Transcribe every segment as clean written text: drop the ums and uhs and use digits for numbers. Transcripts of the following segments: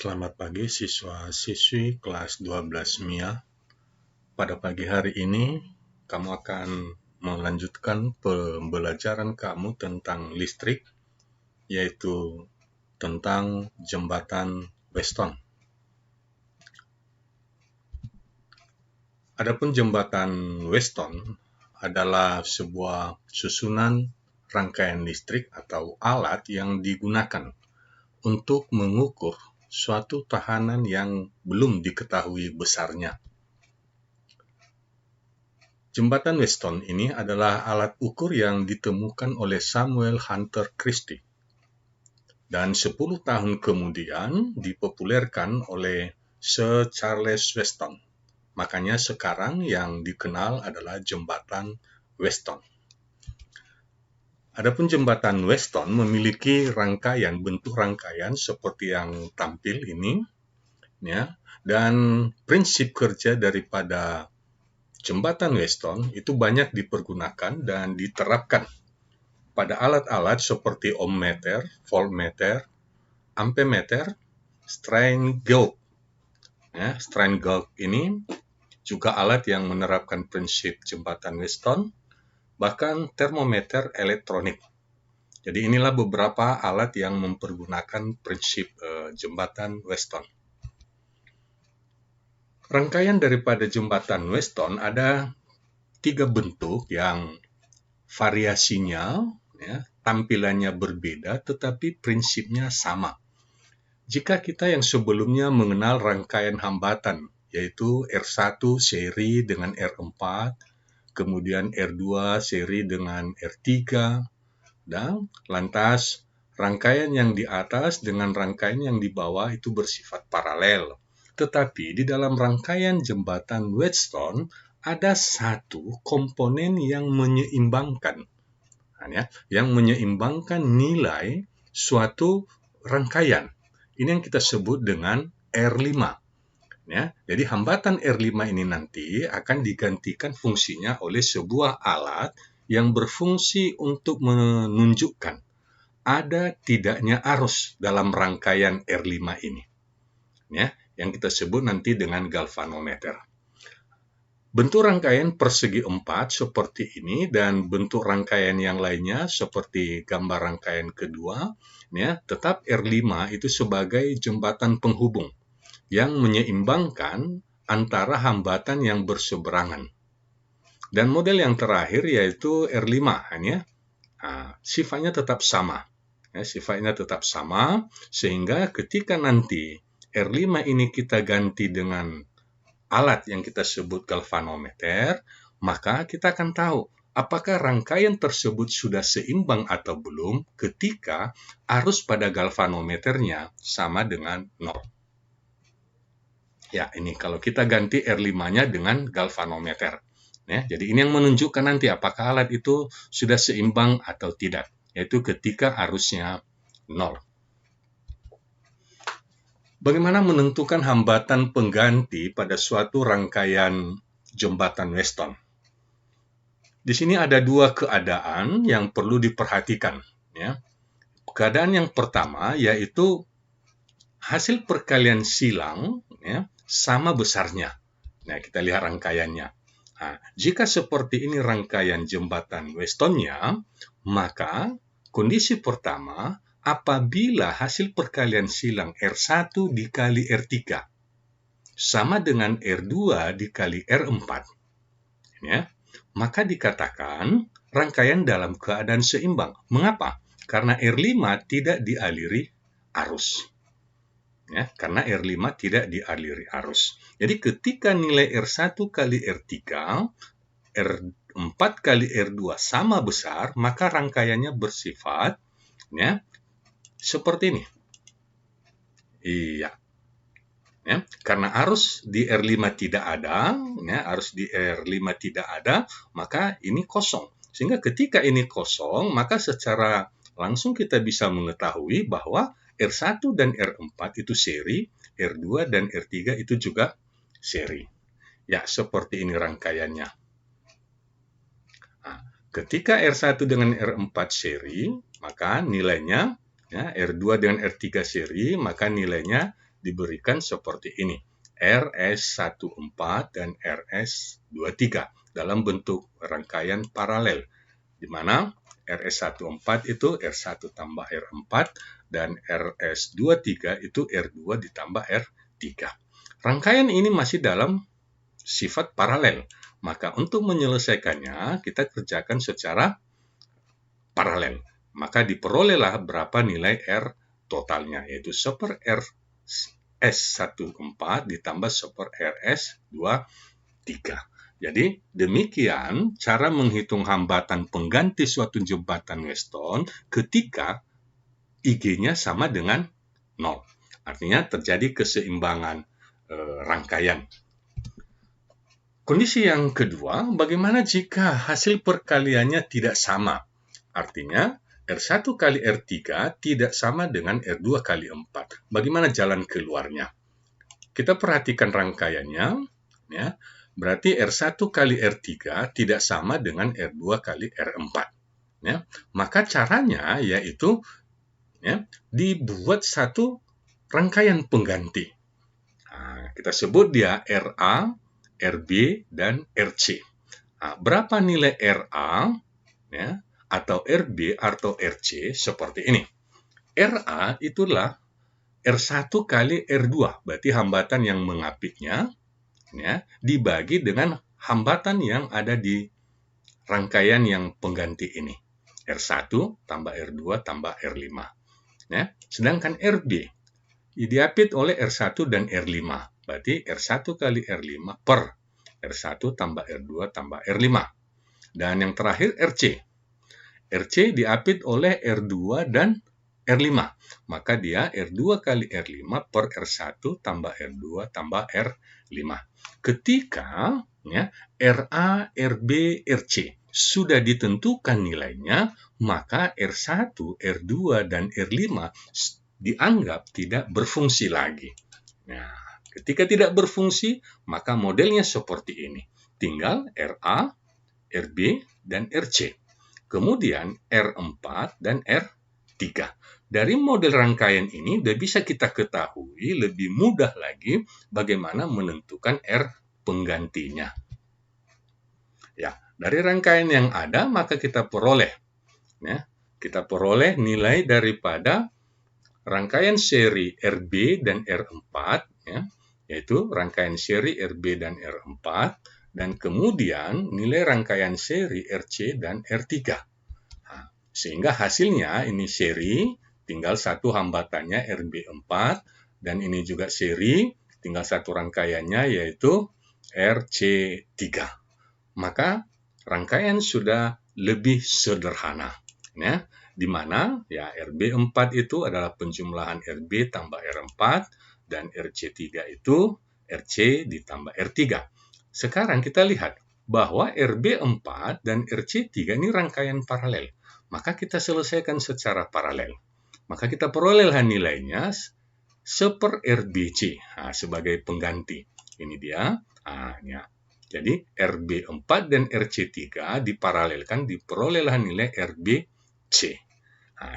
Selamat pagi siswa-siswi kelas 12 MIA. Pada pagi hari ini, kamu akan melanjutkan pembelajaran kamu tentang listrik, yaitu tentang jembatan Weston. Adapun jembatan Weston adalah sebuah susunan rangkaian listrik atau alat yang digunakan untuk mengukur suatu tahanan yang belum diketahui besarnya. Jembatan Weston ini adalah alat ukur yang ditemukan oleh Samuel Hunter Christie dan 10 tahun kemudian dipopulerkan oleh Sir Charles Weston. Makanya sekarang yang dikenal adalah jembatan Weston. Adapun jembatan Weston memiliki bentuk rangkaian seperti yang tampil ini, ya, dan prinsip kerja daripada jembatan Weston itu banyak dipergunakan dan diterapkan pada alat-alat seperti ohmmeter, voltmeter, ampemeter, strain gauge. Ya, strain gauge ini juga alat yang menerapkan prinsip jembatan Weston, bahkan termometer elektronik. Jadi inilah beberapa alat yang mempergunakan prinsip jembatan Weston. Rangkaian daripada jembatan Weston ada 3 bentuk yang variasinya, ya, tampilannya berbeda tetapi prinsipnya sama. Jika kita yang sebelumnya mengenal rangkaian hambatan, yaitu R1 seri dengan R4, kemudian R2 seri dengan R3, dan lantas rangkaian yang di atas dengan rangkaian yang di bawah itu bersifat paralel. Tetapi di dalam rangkaian jembatan Weston ada satu komponen yang menyeimbangkan, yang menyeimbangkan nilai suatu rangkaian. Ini yang kita sebut dengan R5. Ya, jadi hambatan R5 ini nanti akan digantikan fungsinya oleh sebuah alat yang berfungsi untuk menunjukkan ada tidaknya arus dalam rangkaian R5 ini. Ya, yang kita sebut nanti dengan galvanometer. Bentuk rangkaian persegi 4 seperti ini dan bentuk rangkaian yang lainnya seperti gambar rangkaian kedua, ya, tetap R5 itu sebagai jembatan penghubung yang menyeimbangkan antara hambatan yang berseberangan. Dan model yang terakhir yaitu R5, ya. Sifatnya tetap sama. Ya, sifatnya tetap sama sehingga ketika nanti R5 ini kita ganti dengan alat yang kita sebut galvanometer, maka kita akan tahu apakah rangkaian tersebut sudah seimbang atau belum ketika arus pada galvanometernya sama dengan 0. Ya, ini kalau kita ganti R5-nya dengan galvanometer. Ya, jadi ini yang menunjukkan nanti apakah alat itu sudah seimbang atau tidak, yaitu ketika arusnya 0. Bagaimana menentukan hambatan pengganti pada suatu rangkaian jembatan Weston? Di sini ada 2 keadaan yang perlu diperhatikan. Ya. Keadaan yang pertama yaitu hasil perkalian silang, ya, sama besarnya. Nah, kita lihat rangkaiannya. Jika seperti ini rangkaian jembatan Westonnya, maka kondisi pertama, apabila hasil perkalian silang R1 dikali R3 sama dengan R2 dikali R4, ya, maka dikatakan rangkaian dalam keadaan seimbang. Mengapa? Karena R5 tidak dialiri arus. Ya, karena R5 tidak dialiri arus. Jadi ketika nilai R1 kali R3, R4 kali R2 sama besar, maka rangkaiannya bersifat, ya, seperti ini. Iya. Ya, karena arus di R5 tidak ada, ya, arus di R5 tidak ada, maka ini kosong. Sehingga ketika ini kosong, maka secara langsung kita bisa mengetahui bahwa R1 dan R4 itu seri, R2 dan R3 itu juga seri. Ya, seperti ini rangkaiannya. Ketika R1 dengan R4 seri, maka nilainya, ya, R2 dengan R3 seri, maka nilainya diberikan seperti ini. RS14 dan RS23 dalam bentuk rangkaian paralel, di mana RS14 itu R1 tambah R4 dan RS23 itu R2 ditambah R3. Rangkaian ini masih dalam sifat paralel, maka untuk menyelesaikannya kita kerjakan secara paralel. Maka diperolehlah berapa nilai R totalnya, yaitu 1 per RS14 ditambah 1 per RS23. Jadi, demikian cara menghitung hambatan pengganti suatu jembatan Weston ketika IG-nya sama dengan 0. Artinya terjadi keseimbangan rangkaian. Kondisi yang kedua, bagaimana jika hasil perkaliannya tidak sama? Artinya, R1 kali R3 tidak sama dengan R2 kali 4. Bagaimana jalan keluarnya? Kita perhatikan rangkaiannya, ya. Berarti R1 kali R3 tidak sama dengan R2 kali R4. Ya. Maka caranya yaitu ya, dibuat satu rangkaian pengganti. Nah, kita sebut dia RA, RB, dan RC. Nah, berapa nilai RA ya, atau RB atau RC seperti ini. RA itulah R1 kali R2, berarti hambatan yang mengapitnya ya, dibagi dengan hambatan yang ada di rangkaian yang pengganti ini. R1 tambah R2 tambah R5. Ya. Sedangkan RB diapit oleh R1 dan R5. Berarti R1 kali R5 per R1 tambah R2 tambah R5. Dan yang terakhir RC. RC diapit oleh R2 dan R5. Maka dia R2 kali R5 per R1 tambah R2 tambah R5. Ketika ya, RA, RB, RC sudah ditentukan nilainya, maka R1, R2, dan R5 dianggap tidak berfungsi lagi. Nah, ketika tidak berfungsi, maka modelnya seperti ini. Tinggal RA, RB, dan RC. Kemudian R4 dan R3. Dari model rangkaian ini sudah bisa kita ketahui lebih mudah lagi bagaimana menentukan R penggantinya. Ya, dari rangkaian yang ada maka kita peroleh nilai daripada rangkaian seri RB dan R4 ya, yaitu rangkaian seri RB dan R4 dan kemudian nilai rangkaian seri RC dan R3. Nah, sehingga hasilnya ini seri, tinggal satu hambatannya RB4 dan ini juga seri, tinggal satu rangkaiannya yaitu RC3. Maka rangkaian sudah lebih sederhana, ya, di mana ya RB4 itu adalah penjumlahan RB tambah R4 dan RC3 itu RC ditambah R3. Sekarang kita lihat bahwa RB4 dan RC3 ini rangkaian paralel. Maka kita selesaikan secara paralel. Maka kita perolehlah nilainya 1 per RBC sebagai pengganti. Ini dia. Ya. Jadi RB4 dan RC3 diparalelkan, diperolehlah nilai RBC.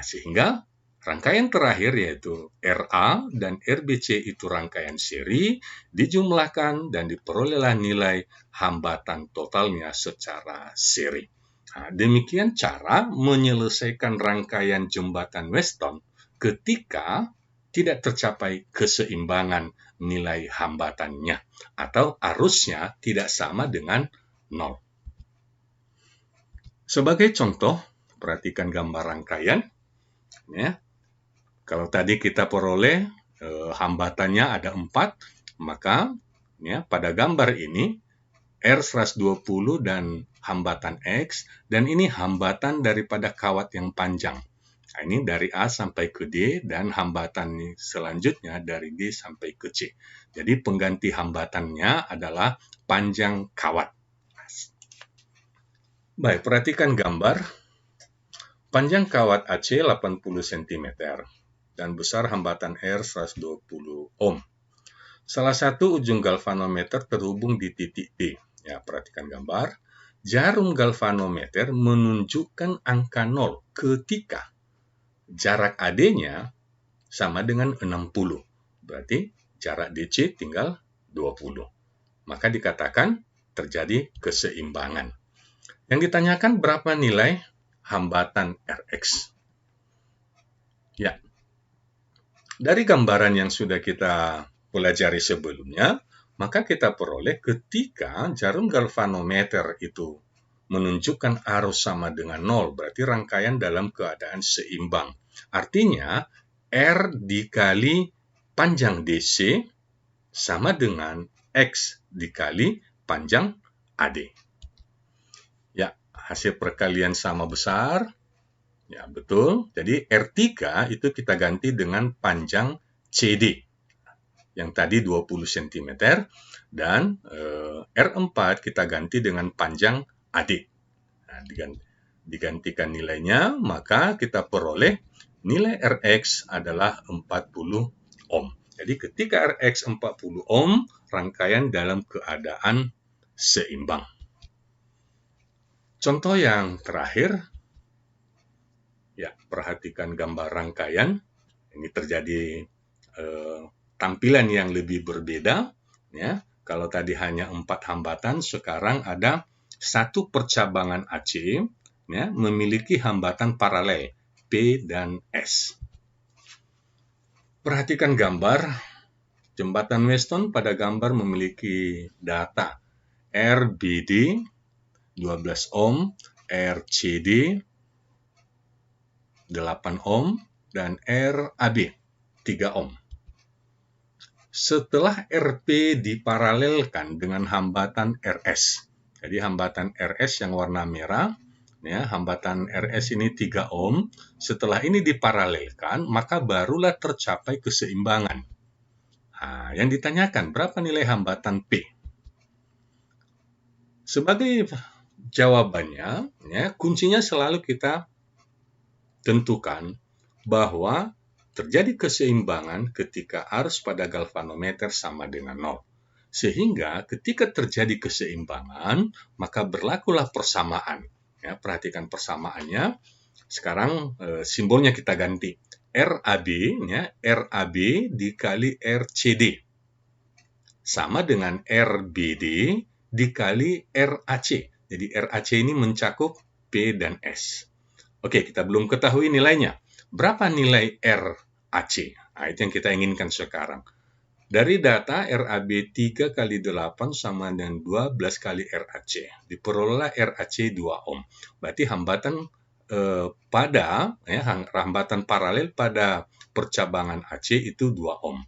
Sehingga rangkaian terakhir yaitu RA dan RBC itu rangkaian seri, dijumlahkan dan diperolehlah nilai hambatan totalnya secara seri. Demikian cara menyelesaikan rangkaian jembatan Weston ketika tidak tercapai keseimbangan nilai hambatannya atau arusnya tidak sama dengan 0. Sebagai contoh, perhatikan gambar rangkaian. Ya. Kalau tadi kita peroleh hambatannya ada 4, maka ya, pada gambar ini R120 dan hambatan X, dan ini hambatan daripada kawat yang panjang. Nah, ini dari A sampai ke D, dan hambatan selanjutnya dari D sampai ke C. Jadi pengganti hambatannya adalah panjang kawat. Baik, perhatikan gambar. Panjang kawat AC 80 cm dan besar hambatan R 120 ohm. Salah satu ujung galvanometer terhubung di titik D. Ya, perhatikan gambar. Jarum galvanometer menunjukkan angka 0 ketika jarak AD-nya sama dengan 60 berarti jarak DC tinggal 20. Maka dikatakan terjadi keseimbangan. Yang ditanyakan berapa nilai hambatan Rx. Ya, dari gambaran yang sudah kita pelajari sebelumnya, maka kita peroleh ketika jarum galvanometer itu menunjukkan arus sama dengan 0, berarti rangkaian dalam keadaan seimbang. Artinya, R dikali panjang DC sama dengan X dikali panjang AD. Ya, hasil perkalian sama besar. Ya, betul. Jadi R3 itu kita ganti dengan panjang CD. Yang tadi 20 cm. Dan R4 kita ganti dengan panjang AD. Nah, digantikan nilainya, maka kita peroleh nilai Rx adalah 40 ohm. Jadi ketika Rx 40 ohm, rangkaian dalam keadaan seimbang. Contoh yang terakhir, ya, perhatikan gambar rangkaian. Ini terjadi tampilan yang lebih berbeda. Ya, kalau tadi hanya 4 hambatan, sekarang ada satu percabangan AC, ya, memiliki hambatan paralel P dan S. Perhatikan gambar. Jembatan Weston pada gambar memiliki data RBD 12 ohm, RCD 8 ohm, dan RAB 3 ohm. Setelah RP diparalelkan dengan hambatan RS. Jadi hambatan RS yang warna merah, ya, hambatan RS ini 3 ohm. Setelah ini diparalelkan, maka barulah tercapai keseimbangan. Nah, yang ditanyakan, berapa nilai hambatan P? Sebagai jawabannya, ya, kuncinya selalu kita tentukan bahwa terjadi keseimbangan ketika arus pada galvanometer sama dengan 0. Sehingga ketika terjadi keseimbangan, maka berlakulah persamaan. Ya, perhatikan persamaannya. Sekarang simbolnya kita ganti. RAB, ya, RAB dikali RCD. Sama dengan RBD dikali RAC. Jadi RAC ini mencakup P dan S. Oke, kita belum ketahui nilainya. Berapa nilai RAC? Nah, itu yang kita inginkan sekarang. Dari data RAB 3 kali 8 sama dengan 12 kali RAC. Diperolehlah RAC 2 ohm. Berarti hambatan hambatan paralel pada percabangan AC itu 2 ohm.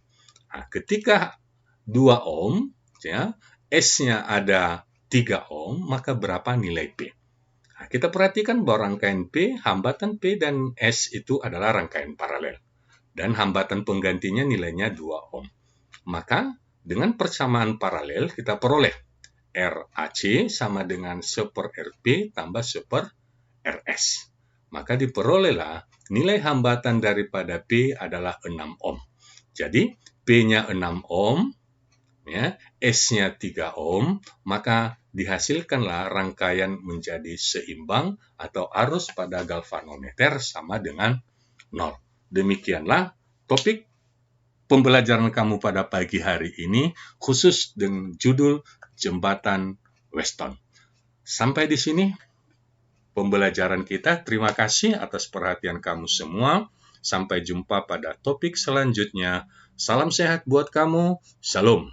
Nah, ketika 2 ohm, ya, S-nya ada 3 ohm, maka berapa nilai P? Nah, kita perhatikan bahwa rangkaian P, hambatan P dan S itu adalah rangkaian paralel. Dan hambatan penggantinya nilainya 2 ohm. Maka dengan persamaan paralel kita peroleh RAC sama dengan 1/RP tambah 1/RS. Maka diperolehlah nilai hambatan daripada P adalah 6 ohm. Jadi P-nya 6 ohm, ya, S-nya 3 ohm, maka dihasilkanlah rangkaian menjadi seimbang atau arus pada galvanometer sama dengan 0. Demikianlah topik pembelajaran kamu pada pagi hari ini, khusus dengan judul Jembatan Weston. Sampai di sini pembelajaran kita. Terima kasih atas perhatian kamu semua. Sampai jumpa pada topik selanjutnya. Salam sehat buat kamu. Shalom.